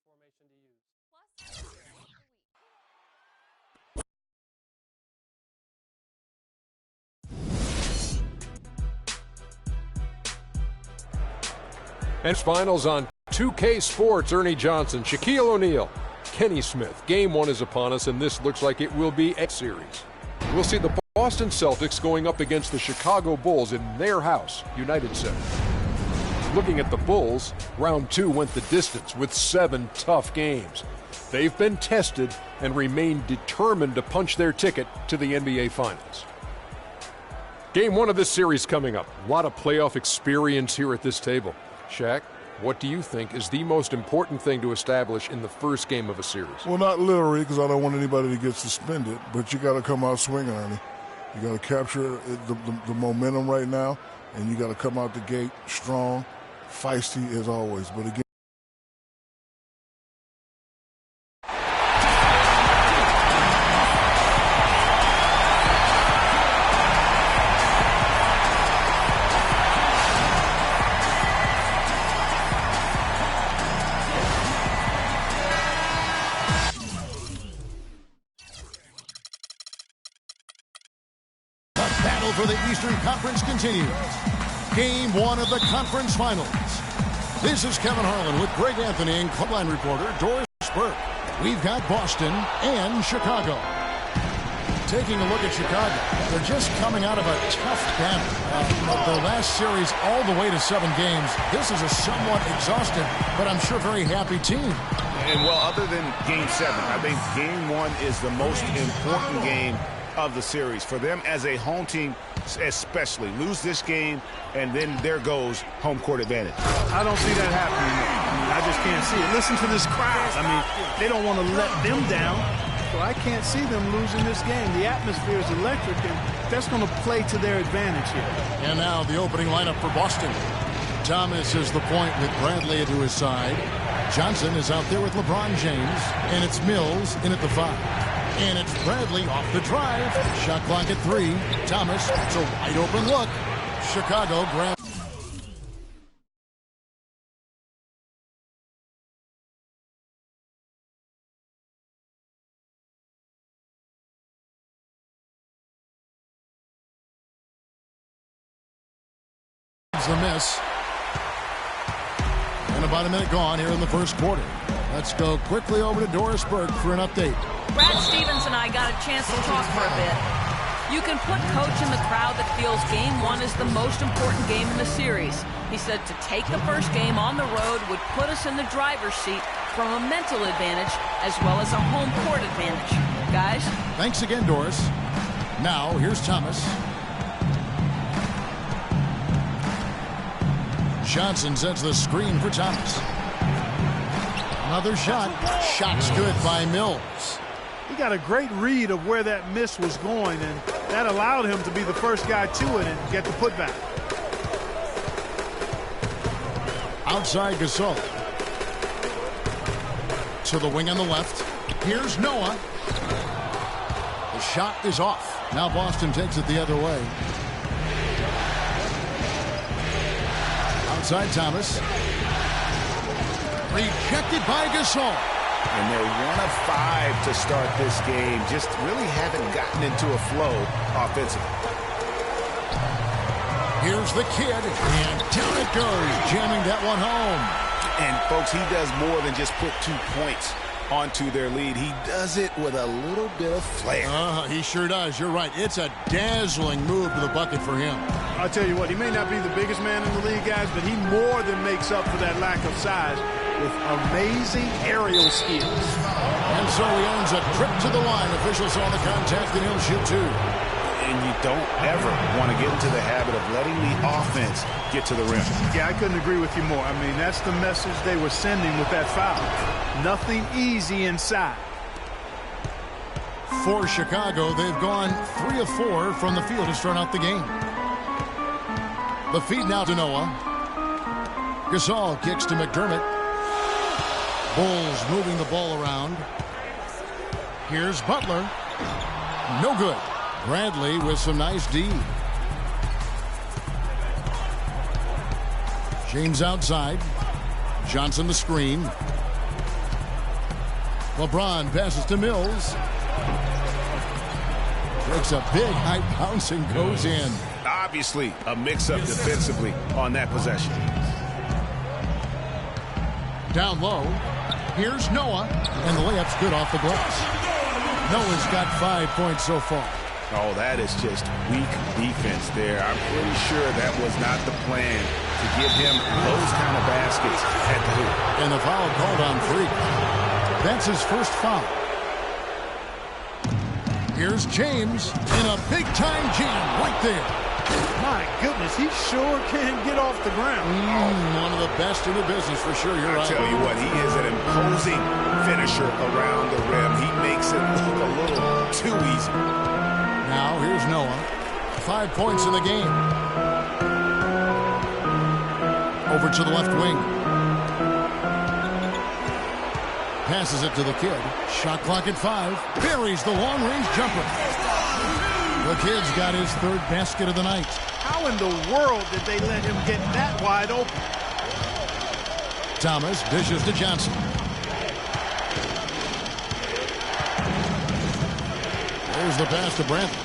formation to use. And finals on 2K Sports. Ernie Johnson, Shaquille O'Neal, Kenny Smith. Game 1 is upon us, and this looks like it will be a series. We'll see the Boston Celtics going up against the Chicago Bulls in their house, United Center. Looking at the Bulls, round 2 went the distance with 7 tough games. They've been tested and remain determined to punch their ticket to the NBA Finals. Game 1 of this series coming up. A lot of playoff experience here at this table. Shaq, what do you think is the most important thing to establish in the first game of a series? Well, not literally, because I don't want anybody to get suspended, but you got to come out swinging, Ernie. You got to capture the momentum right now, and you got to come out the gate strong, feisty as always. But again, for the Eastern Conference continues. Game 1 of the conference finals. This is Kevin Harlan with Greg Anthony and Clubline reporter Doris Burke. We've got Boston and Chicago. Taking a look at Chicago, they're just coming out of a tough battle. Their last series all the way to 7 games. This is a somewhat exhausted, but I'm sure very happy team. And well, other than Game 7, I think Game 1 is the most important game of the series. For them as a home team, especially, lose this game, and then there goes home court advantage. I don't see that happening. I mean, I just can't see it. Listen to this crowd. I mean, they don't want to let them down, so I can't see them losing this game. The atmosphere is electric, and that's going to play to their advantage here. And now the opening lineup for Boston. Thomas is the point with Bradley to his side. Johnson is out there with LeBron James, and it's Mills in at the 5. And it's Bradley off the drive. Shot clock at 3. Thomas, it's a wide open look. Chicago grabs. The miss. And about a minute gone here in the first quarter. Let's go quickly over to Doris Burke for an update. Brad Stevens and I got a chance to talk for a bit. You can put Coach in the crowd that feels Game 1 is the most important game in the series. He said to take the first game on the road would put us in the driver's seat from a mental advantage as well as a home court advantage. Guys? Thanks again, Doris. Now, here's Thomas. Johnson sets the screen for Thomas. Another shot. Shot's good by Mills. He got a great read of where that miss was going, and that allowed him to be the first guy to it and get the putback. Outside Gasol. To the wing on the left. Here's Noah. The shot is off. Now Boston takes it the other way. Outside Thomas. Rejected by Gasol. And they're 1 of 5 to start this game. Just really haven't gotten into a flow offensively. Here's the kid, and down it goes, jamming that one home. And, folks, he does more than just put 2 points onto their lead. He does it with a little bit of flair. He sure does. You're right. It's a dazzling move to the bucket for him. I'll tell you what, he may not be the biggest man in the league, guys, but he more than makes up for that lack of size with amazing aerial skills. And so he earns a trip to the line. Officials saw the contact, and he'll shoot 2. And you don't ever want to get into the habit of letting the offense get to the rim. Yeah, I couldn't agree with you more. I mean, that's the message they were sending with that foul. Nothing easy inside. For Chicago, they've gone 3 of 4 from the field to start out the game. The feed now to Noah. Gasol kicks to McDermott. Bulls moving the ball around. Here's Butler. No good. Bradley with some nice D. James outside. Johnson the screen. LeBron passes to Mills. Breaks a big high bounce and goes in. Obviously, a mix-up defensively on that possession. Down low. Here's Noah. And the layup's good off the glass. Noah's got 5 points so far. Oh, that is just weak defense there. I'm pretty sure that was not the plan to give him those kind of baskets at the hoop. And the foul called on Freak. That's his first foul. Here's James in a big-time jam right there. My goodness, he sure can get off the ground. One of the best in the business for sure. You're right. I tell you what, he is an imposing finisher around the rim. He makes it look a little too easy. Now here's Noah. 5 points in the game. Over to the left wing. Passes it to the kid. Shot clock at 5. Buries the long-range jumper. The kid's got his third basket of the night. How in the world did they let him get that wide open? Thomas dishes to Johnson. There's the pass to Brantley.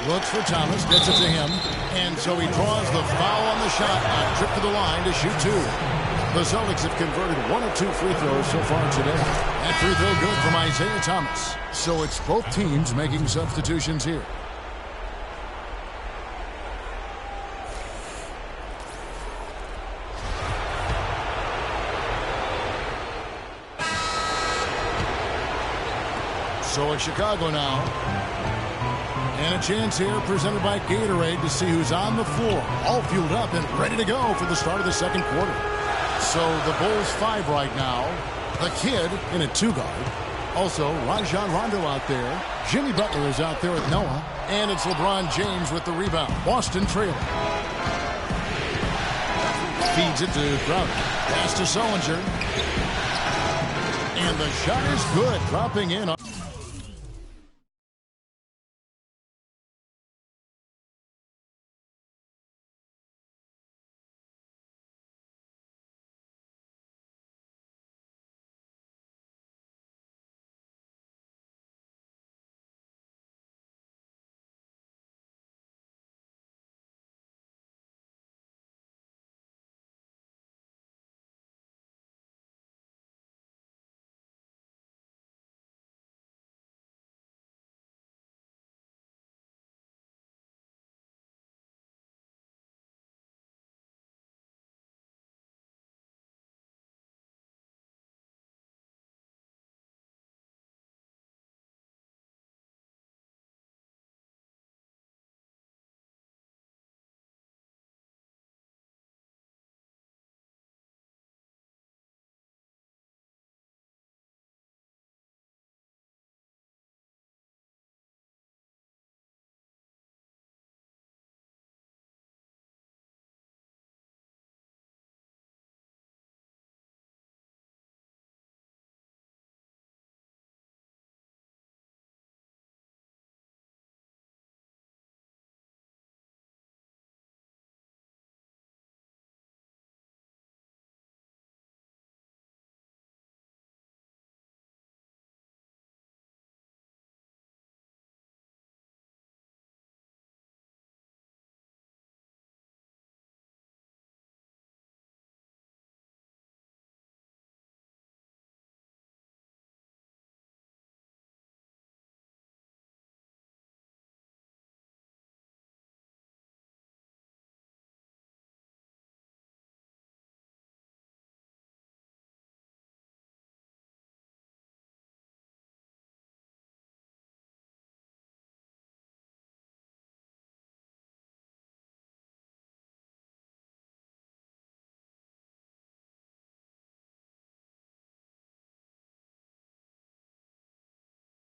Looks for Thomas, gets it to him, and so he draws the foul on the shot. A trip to the line to shoot 2. The Celtics have converted 1 of 2 free throws so far today. That free throw good from Isaiah Thomas. So it's both teams making substitutions here. So it's Chicago now. And a chance here presented by Gatorade to see who's on the floor. All fueled up and ready to go for the start of the second quarter. So the Bulls 5 right now. The kid in a 2-guard. Also, Rajon Rondo out there. Jimmy Butler is out there with Noah. And it's LeBron James with the rebound. Boston trailing. Feeds it to Crowder. Pass to Sullinger. And the shot is good. Dropping in on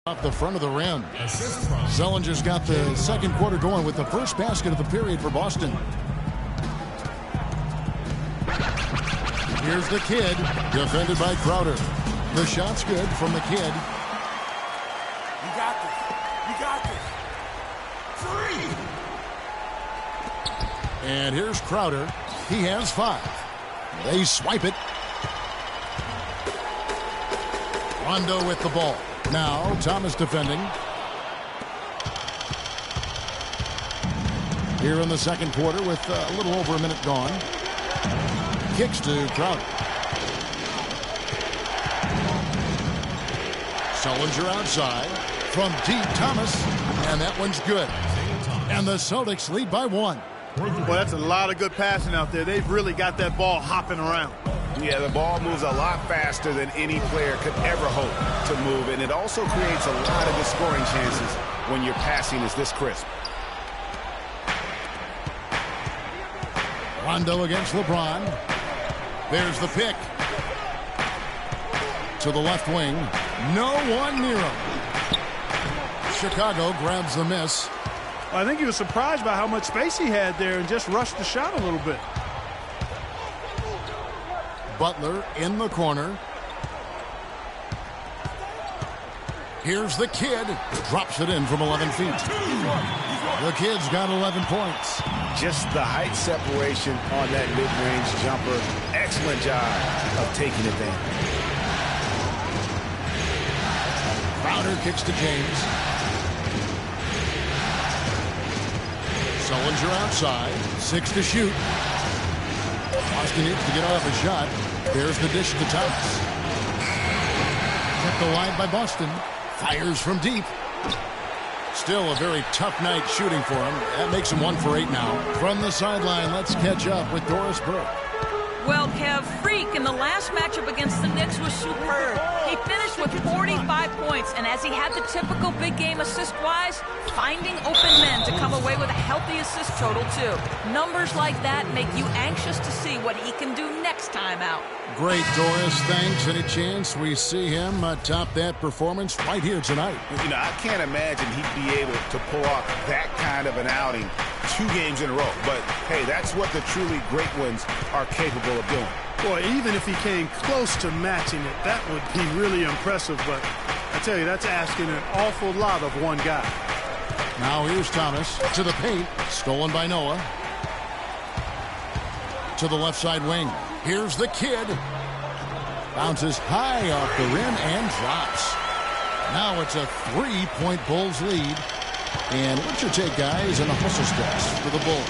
off the front of the rim. Sullinger's got the second quarter going with the first basket of the period for Boston. Here's the kid, defended by Crowder. The shot's good from the kid. You got this. You got this. 3. And here's Crowder. He has 5. They swipe it. Rondo with the ball. Now Thomas defending. Here in the second quarter with a little over a minute gone. Kicks to Crowder. Sullinger outside. From deep, Thomas. And that one's good. And the Celtics lead by 1. Well, that's a lot of good passing out there. They've really got that ball hopping around. Yeah, the ball moves a lot faster than any player could ever hope to move, and it also creates a lot of good scoring chances when your passing is this crisp. Rondo against LeBron. There's the pick. To the left wing. No one near him. Chicago grabs the miss. I think he was surprised by how much space he had there and just rushed the shot a little bit. Butler in the corner. Here's the kid. Drops it in from 11 feet. The kid's got 11 points. Just the height separation on that mid-range jumper. Excellent job of taking advantage. Crowder kicks to James. Sullinger outside. 6 to shoot. Boston needs to get off a shot. There's the dish to Thomas. Kept alive by Boston. Fires from deep. Still a very tough night shooting for him. That makes him 1 for 8 now. From the sideline, let's catch up with Doris Burke. Well, Kev, Freak in the last matchup against the Knicks was superb. He finished with 45 points, and as he had the typical big game assist-wise, finding open men to come away with a healthy assist total, too. Numbers like that make you anxious to see what he can do next time out. Great, Doris. Thanks. Any chance we see him top that performance right here tonight? You know, I can't imagine he'd be able to pull off that kind of an outing 2 games in a row. But, hey, that's what the truly great ones are capable of doing. Boy, even if he came close to matching it, that would be really impressive. But I tell you, that's asking an awful lot of one guy. Now here's Thomas to the paint. Stolen by Noah. To the left side wing. Here's the kid. Bounces high off the rim and drops. Now it's a 3-point Bulls lead. And what's your take, guys, on the hustle steps for the Bulls?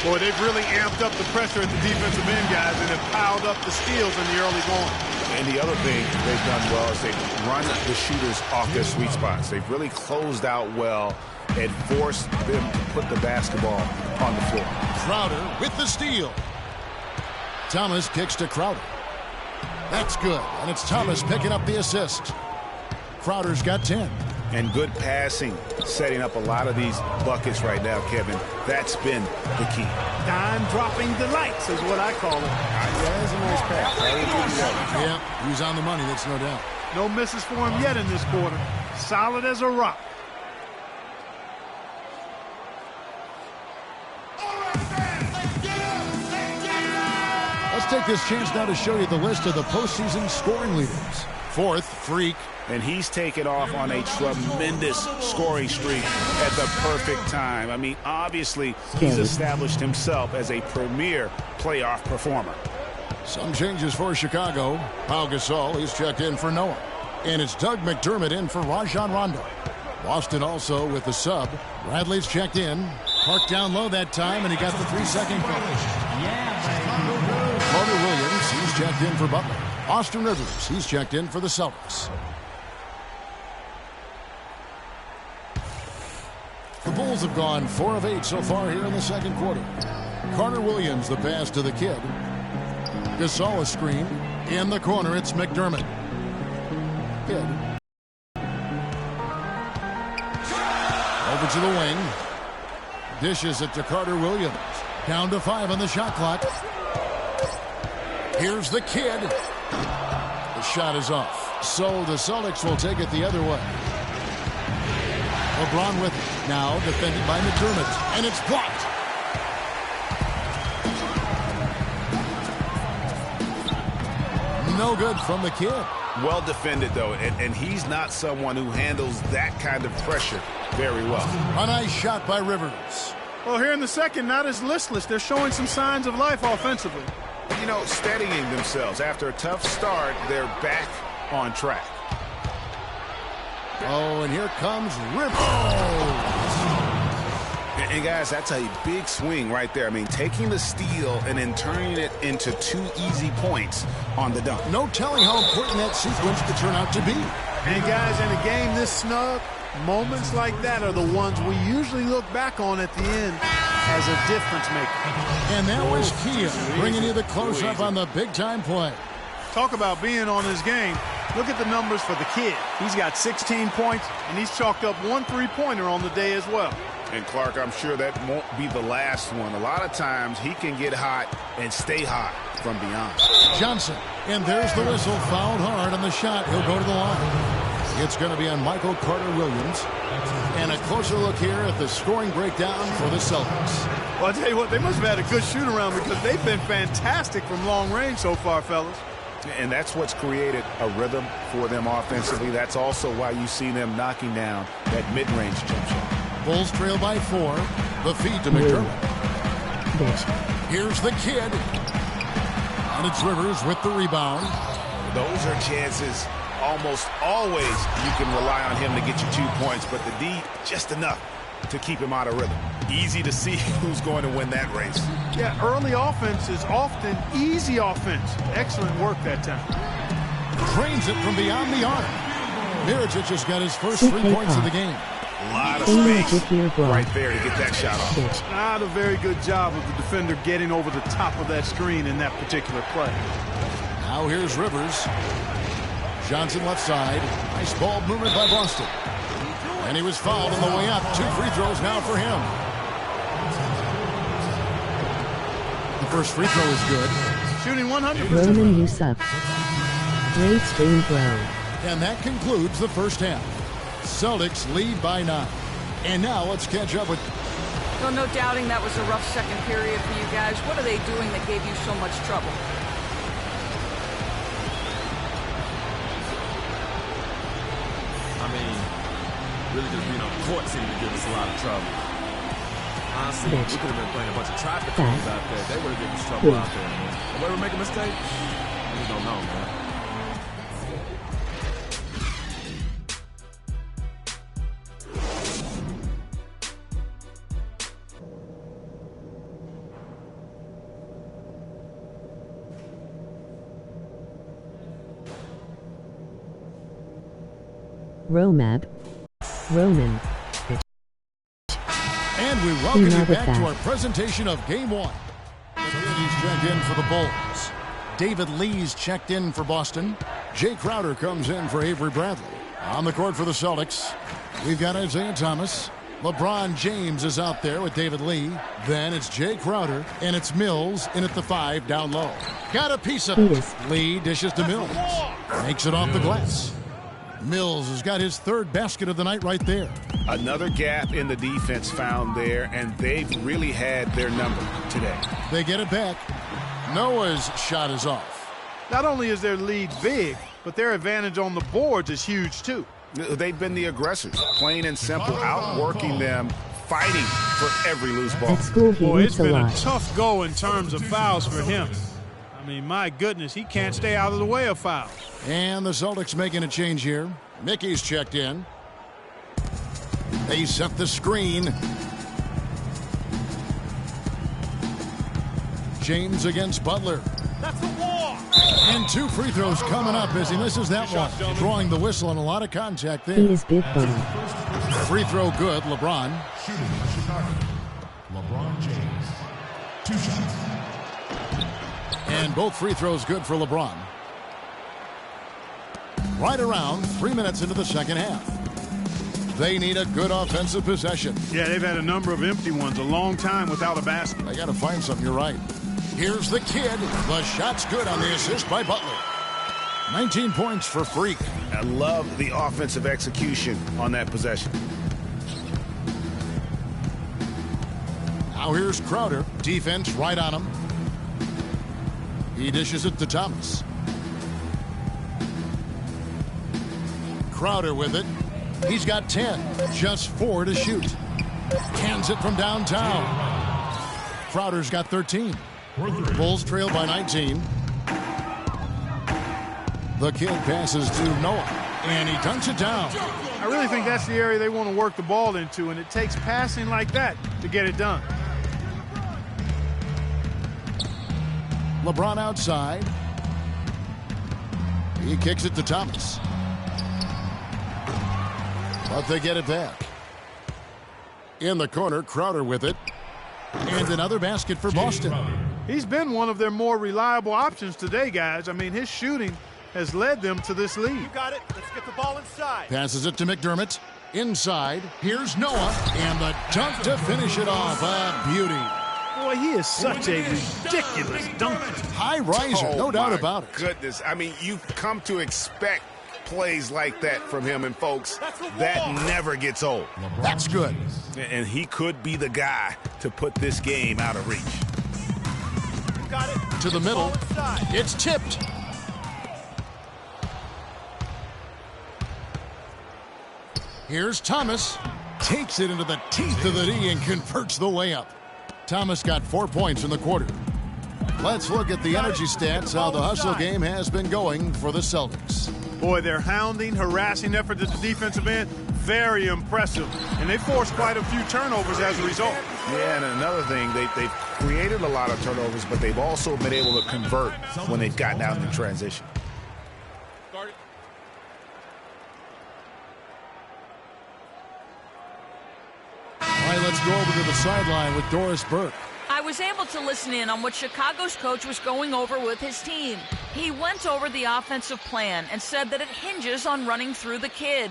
Boy, they've really amped up the pressure at the defensive end, guys, and have piled up the steals in the early going. And the other thing they've done well is they've run the shooters off their sweet spots. They've really closed out well and forced them to put the basketball on the floor. Crowder with the steal. Thomas kicks to Crowder. That's good, and it's Thomas picking up the assist. Crowder's got 10. And good passing, setting up a lot of these buckets right now, Kevin. That's been the key. Dime-dropping delights is what I call it. That's a nice pass. Yeah, he's on the money, that's no doubt. No misses for him yet in this quarter. Solid as a rock. Let's take this chance now to show you the list of the postseason scoring leaders. 4th, Freak. And he's taken off on a tremendous scoring streak at the perfect time. I mean, obviously, he's established himself as a premier playoff performer. Some changes for Chicago. Pau Gasol, he's checked in for Noah. And it's Doug McDermott in for Rajon Rondo. Boston also with the sub. Bradley's checked in. Parked down low that time, and he got the 3-second finish. Carter Williams, he's checked in for Butler. Austin Rivers, he's checked in for the Celtics. The Bulls have gone 4 of 8 so far here in the second quarter. Carter Williams, the pass to the kid. Gasol a screen. In the corner, it's McDermott. Kid. Over to the wing. Dishes it to Carter Williams. Down to 5 on the shot clock. Here's the kid. The shot is off. So the Celtics will take it the other way. LeBron with it. Now defended by McDermott. And it's blocked. No good from the kid. Well defended, though, and he's not someone who handles that kind of pressure very well. A nice shot by Rivers. Well, here in the second, not as listless. They're showing some signs of life offensively. You know, steadying themselves. After a tough start, they're back on track. Oh, and here comes Rivers. Oh. And guys, that's a big swing right there. I mean, taking the steal and then turning it into 2 easy points on the dunk. No telling how important that sequence could turn out to be. And guys, in a game this snug, moments like that are the ones we usually look back on at the end as a difference maker. And that was Kia bringing you the close-up on the big-time play. Talk about being on his game. Look at the numbers for the kid. He's got 16 points, and he's chalked up 1 3-pointer on the day as well. And Clark, I'm sure that won't be the last one. A lot of times he can get hot and stay hot from beyond. Johnson, and there's the whistle, fouled hard on the shot. He'll go to the line. It's going to be on Michael Carter-Williams. And a closer look here at the scoring breakdown for the Celtics. Well, I'll tell you what, they must have had a good shoot-around because they've been fantastic from long range so far, fellas. And that's what's created a rhythm for them offensively. That's also why you see them knocking down that mid-range jump shot. Bulls trail by 4. The feed to McDermott. Here's the kid. And it's Rivers with the rebound. Those are chances almost always you can rely on him to get you 2 points, but the D, just enough to keep him out of rhythm. Easy to see who's going to win that race. Yeah, early offense is often easy offense. Excellent work that time. Drains it from beyond the arc. Mirotic has got his first 3 points of the game. A lot of space right there to get that shot off. Not a very good job of the defender getting over the top of that screen in that particular play. Now here's Rivers. Johnson left side. Nice ball movement by Boston. And he was fouled on the way up. 2 free throws now for him. The first free throw is good. Shooting 100%. Roman Yusuf. Great stream throw. And that concludes the first half. Celtics lead by 9. And now let's catch up with... Well, no doubting that was a rough second period for you guys. What are they doing that gave you so much trouble? I mean, really just being on the court seemed to give us a lot of trouble. Honestly, we could have been playing a bunch of traffic cones out there. They would have given us trouble out there, man. The way we make a mistake, we don't know, man. Roman. And we welcome you back to our presentation of Game 1. He's checked in for the Bulls. David Lee's checked in for Boston. Jay Crowder comes in for Avery Bradley. On the court for the Celtics, we've got Isaiah Thomas. LeBron James is out there with David Lee. Then it's Jay Crowder, and it's Mills in at the 5 down low. Got a piece of it. Lee dishes to Mills. Makes it off the glass. Mills has got his 3rd basket of the night right there. Another gap in the defense found there, and they've really had their number today. They get it back. Noah's shot is off. Not only is their lead big, but their advantage on the boards is huge too. They've been the aggressors, plain and simple, outworking them, fighting for every loose ball. At school, Boy, it's been a tough go in terms of fouls for him. I mean, my goodness, he can't stay out of the way of fouls. And the Celtics making a change here. Mickey's checked in. They set the screen. James against Butler. That's the wall. And 2 free throws coming up as he misses that one. Drawing the whistle and a lot of contact there. He is big bone. Free throw good, LeBron. LeBron James. 2 shots. And both free throws good for LeBron. Right around 3 minutes into the second half. They need a good offensive possession. Yeah, they've had a number of empty ones, a long time without a basket. They got to find something, you're right. Here's the kid. The shot's good on the assist by Butler. 19 points for Freak. I love the offensive execution on that possession. Now here's Crowder. Defense right on him. He dishes it to Thomas. Crowder with it. He's got 10. Just 4 to shoot. Cans it from downtown. Crowder's got 13. Bulls trail by 19. The kid passes to Noah, and he dunks it down. I really think that's the area they want to work the ball into, and it takes passing like that to get it done. LeBron outside. He kicks it to Thomas. But they get it back. In the corner, Crowder with it. And another basket for Boston. He's been one of their more reliable options today, guys. I mean, his shooting has led them to this lead. You got it. Let's get the ball inside. Passes it to McDermott. Inside. Here's Noah. And the dunk to finish it off. A beauty. Boy, he is such a ridiculous dunker. High riser, no doubt about it. Goodness. I mean, you've come to expect plays like that from him, and folks, that never gets old. That's good. And he could be the guy to put this game out of reach. You got it. To the middle. It's tipped. Here's Thomas. Takes it into the teeth of the D and converts the layup. Thomas got 4 points in the quarter. Let's look at the energy stats, how the hustle game has been going for the Celtics. Boy, their hounding, harassing effort at the defensive end, very impressive. And they forced quite a few turnovers as a result. Yeah, and another thing, they've created a lot of turnovers, but they've also been able to convert when they've gotten out in the transition. All right, let's go over to the sideline with Doris Burke. I was able to listen in on what Chicago's coach was going over with his team. He went over the offensive plan and said that it hinges on running through the kid.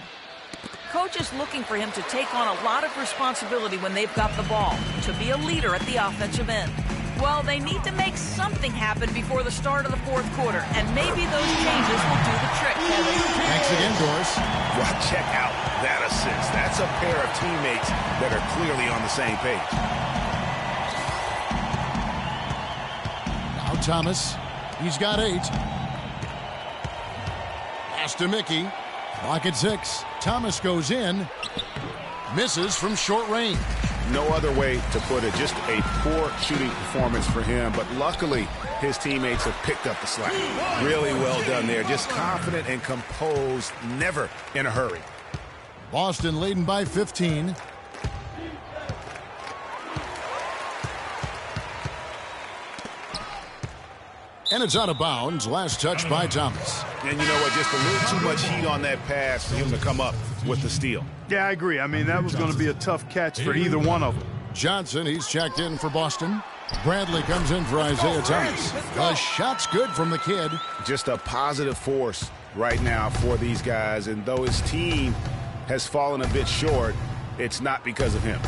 Coach is looking for him to take on a lot of responsibility when they've got the ball, to be a leader at the offensive end. Well, they need to make something happen before the start of the fourth quarter, and maybe those changes will do the trick, Kevin. Thanks again, Doris. Well, check out that assist. That's a pair of teammates that are clearly on the same page. Now Thomas. He's got 8. Pass to Mickey. Clock at 6. Thomas goes in. Misses from short range. No other way to put it. Just a poor shooting performance for him. But luckily, his teammates have picked up the slack. Really well done there. Just confident and composed. Never in a hurry. Boston leading by 15. And it's out of bounds. Last touch by Thomas. And you know what? Just a little too much heat on that pass for him to come up with the steal. Yeah, I agree. I mean, that was going to be a tough catch for either one of them. Johnson, he's checked in for Boston. Bradley comes in for Isaiah Thomas. The shot's good from the kid. Just a positive force right now for these guys. And though his team has fallen a bit short, it's not because of him.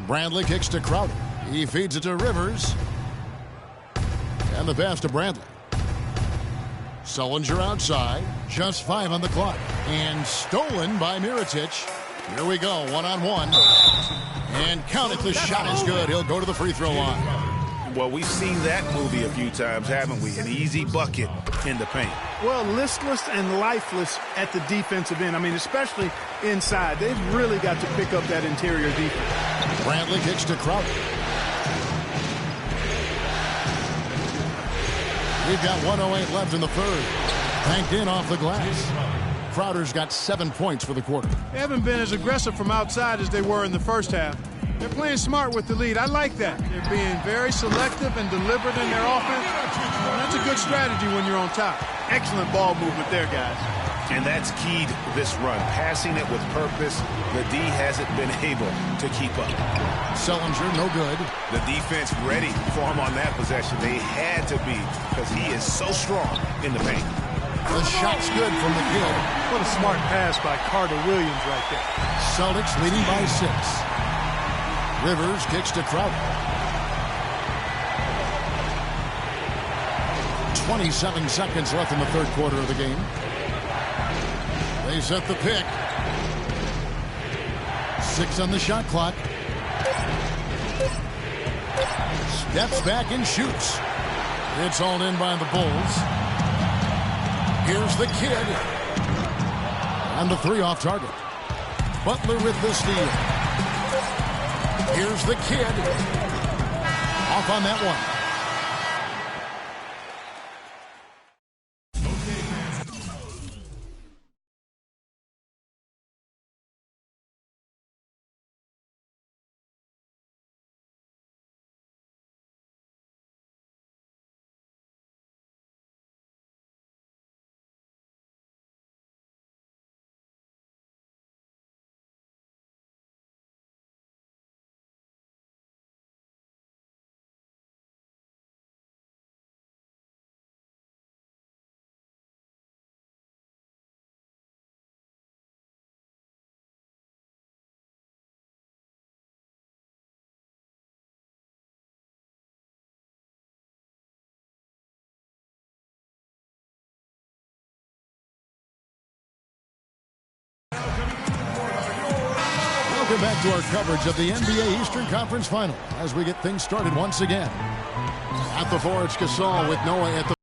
Bradley kicks to Crowder. He feeds it to Rivers. And the pass to Bradley. Sullinger outside. Just 5 on the clock. And stolen by Mirotic. Here we go, one-on-one. And count it, the shot is good. He'll go to the free throw line. Well, we've seen that movie a few times, haven't we? An easy bucket in the paint. Well, listless and lifeless at the defensive end. I mean, especially inside. They've really got to pick up that interior defense. Bradley kicks to Crowder. We've got 1:08 left in the third. Banked in off the glass. Crowder's got 7 points for the quarter. They haven't been as aggressive from outside as they were in the first half. They're playing smart with the lead. I like that. They're being very selective and deliberate in their offense. That's a good strategy when you're on top. Excellent ball movement there, guys. And that's keyed this run. Passing it with purpose. The D hasn't been able to keep up. Sullinger, no good. The defense ready for him on that possession. They had to be because he is so strong in the paint. The shot's good from the kid. What a smart pass by Carter Williams right there. Celtics leading by 6. Rivers kicks to Crowder. 27 seconds left in the third quarter of the game. They set the pick. 6 on the shot clock. Steps back and shoots. It's all in by the Bulls. Here's the kid. And the 3 off target. Butler with the steal. Here's the kid. Off on that one. Welcome back to our coverage of the NBA Eastern Conference Final as we get things started once again. At the floor, it's Gasol with Noah at the